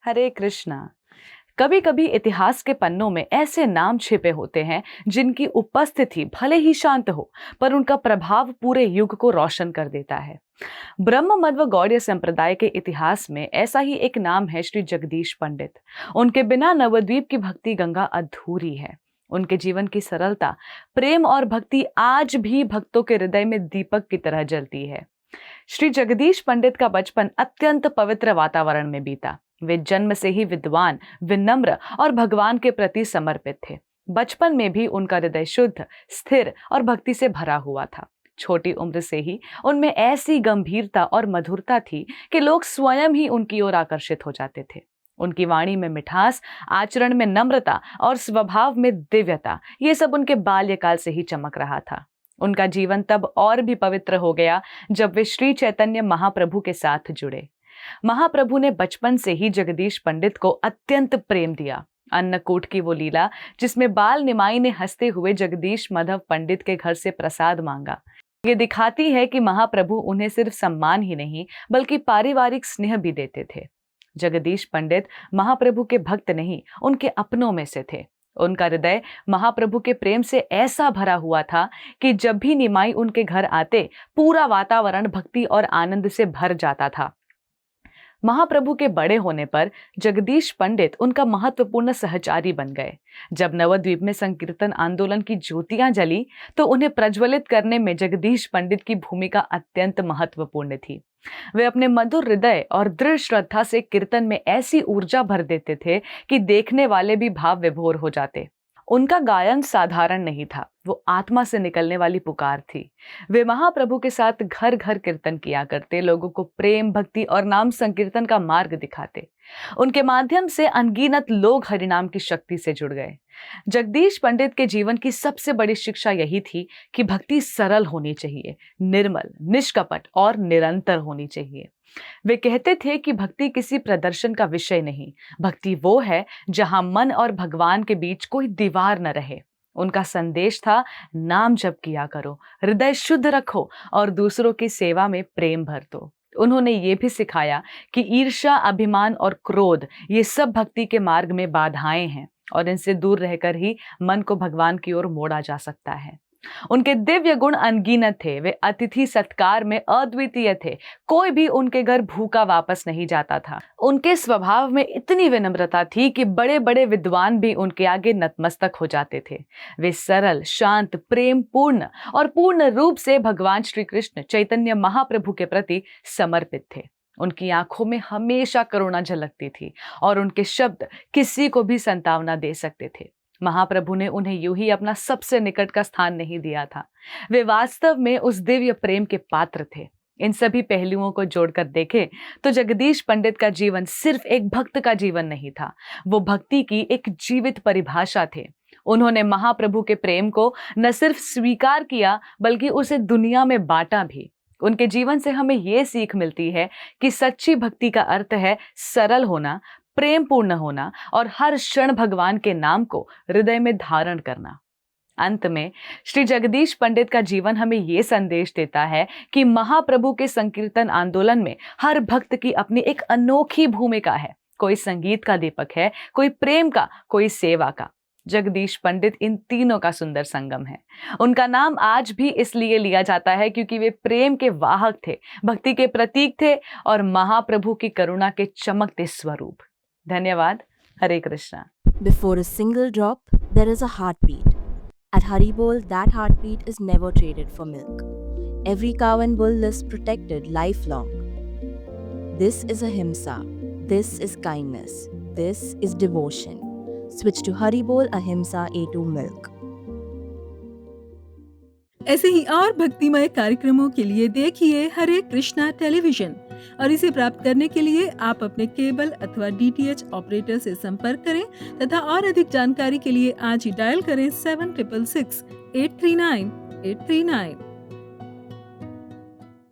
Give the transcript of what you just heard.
हरे कृष्णा। कभी कभी इतिहास के पन्नों में ऐसे नाम छिपे होते हैं जिनकी उपस्थिति भले ही शांत हो, पर उनका प्रभाव पूरे युग को रोशन कर देता है। ब्रह्म मध्व गौड़ीय संप्रदाय के इतिहास में ऐसा ही एक नाम है श्री जगदीश पंडित। उनके बिना नवद्वीप की भक्ति गंगा अधूरी है। उनके जीवन की सरलता, प्रेम और भक्ति आज भी भक्तों के हृदय में दीपक की तरह जलती है। श्री जगदीश पंडित का बचपन अत्यंत पवित्र वातावरण में बीता। वे जन्म से ही विद्वान, विनम्र और भगवान के प्रति समर्पित थे। बचपन में भी उनका हृदय शुद्ध, स्थिर और भक्ति से भरा हुआ था। छोटी उम्र से ही उनमें ऐसी गंभीरता और मधुरता थी कि लोग स्वयं ही उनकी ओर आकर्षित हो जाते थे। उनकी वाणी में मिठास, आचरण में नम्रता और स्वभाव में दिव्यता, ये सब उनके बाल्यकाल से ही चमक रहा था। उनका जीवन तब और भी पवित्र हो गया जब वे श्री चैतन्य महाप्रभु के साथ जुड़े। महाप्रभु ने बचपन से ही जगदीश पंडित को अत्यंत प्रेम दिया। अन्नकूट की वो लीला जिसमें बाल निमाई ने हंसते हुए जगदीश माधव पंडित के घर से प्रसाद मांगा, ये दिखाती है कि महाप्रभु उन्हें सिर्फ सम्मान ही नहीं बल्कि पारिवारिक स्नेह भी देते थे। जगदीश पंडित महाप्रभु के भक्त नहीं, उनके अपनों में से थे। उनका हृदय महाप्रभु के प्रेम से ऐसा भरा हुआ था कि जब भी निमाई उनके घर आते, पूरा वातावरण भक्ति और आनंद से भर जाता था। महाप्रभु के बड़े होने पर जगदीश पंडित उनका महत्वपूर्ण सहचारी बन गए। जब नवद्वीप में संकीर्तन आंदोलन की ज्योतियां जली तो उन्हें प्रज्वलित करने में जगदीश पंडित की भूमिका अत्यंत महत्वपूर्ण थी। वे अपने मधुर हृदय और दृढ़ श्रद्धा से कीर्तन में ऐसी ऊर्जा भर देते थे कि देखने वाले भी भाव विभोर हो जाते। उनका गायन साधारण नहीं था, वो आत्मा से निकलने वाली पुकार थी। वे महाप्रभु के साथ घर घर कीर्तन किया करते, लोगों को प्रेम, भक्ति और नाम संकीर्तन का मार्ग दिखाते। उनके माध्यम से अनगिनत लोग हरिनाम की शक्ति से जुड़ गए। जगदीश पंडित के जीवन की सबसे बड़ी शिक्षा यही थी कि भक्ति सरल होनी चाहिए, निर्मल, निष्कपट और निरंतर होनी चाहिए। वे कहते थे कि भक्ति किसी प्रदर्शन का विषय नहीं, भक्ति वो है जहां मन और भगवान के बीच कोई दीवार न रहे। उनका संदेश था, नाम जप किया करो, हृदय शुद्ध रखो और दूसरों की सेवा में प्रेम भर दो। उन्होंने ये भी सिखाया कि ईर्ष्या, अभिमान और क्रोध ये सब भक्ति के मार्ग में बाधाएं हैं और इनसे दूर रहकर ही मन को भगवान की ओर मोड़ा जा सकता है। उनके दिव्य गुण अनगिनत थे। वे अतिथि सत्कार में अद्वितीय थे। कोई भी उनके घर भूखा वापस नहीं जाता था। उनके स्वभाव में इतनी विनम्रता थी कि बड़े बड़े विद्वान भी उनके आगे नतमस्तक हो जाते थे। वे सरल, शांत, प्रेम पूर्ण और पूर्ण रूप से भगवान श्री कृष्ण चैतन्य महाप्रभु के प्रति समर्पित थे। उनकी आंखों में हमेशा करुणा झलकती थी और उनके शब्द किसी को भी सांत्वना दे सकते थे। महाप्रभु ने उन्हें यूं ही अपना सबसे निकट का स्थान नहीं दिया था, वे वास्तव में उस दिव्य प्रेम के पात्र थे। इन सभी पहलुओं को जोड़कर देखें तो जगदीश पंडित का जीवन सिर्फ एक भक्त का जीवन नहीं था, वो भक्ति की एक जीवित परिभाषा थे। उन्होंने महाप्रभु के प्रेम को न सिर्फ स्वीकार किया बल्कि उसे दुनिया में बांटा भी। उनके जीवन से हमें ये सीख मिलती है कि सच्ची भक्ति का अर्थ है सरल होना, प्रेम पूर्ण होना और हर क्षण भगवान के नाम को हृदय में धारण करना। अंत में श्री जगदीश पंडित का जीवन हमें यह संदेश देता है कि महाप्रभु के संकीर्तन आंदोलन में हर भक्त की अपनी एक अनोखी भूमिका है। कोई संगीत का दीपक है, कोई प्रेम का, कोई सेवा का। जगदीश पंडित इन तीनों का सुंदर संगम है। उनका नाम आज भी इसलिए लिया जाता है क्योंकि वे प्रेम के वाहक थे, भक्ति के प्रतीक थे और महाप्रभु की करुणा के चमकते स्वरूप। धन्यवाद। हरे Krishna. Before a single drop, there is a heartbeat. At Haribol, that heartbeat is never traded for milk. Every cow and bull is protected lifelong. This is ahimsa. This is kindness. This is devotion. Switch to Haribol Ahimsa A2 milk. ऐसे ही और भक्तिमय कार्यक्रमों के लिए देखिए हरे Krishna television और इसे प्राप्त करने के लिए आप अपने केबल अथवा DTH ऑपरेटर से संपर्क करें तथा और अधिक जानकारी के लिए आज ही डायल करें 7666 839 839।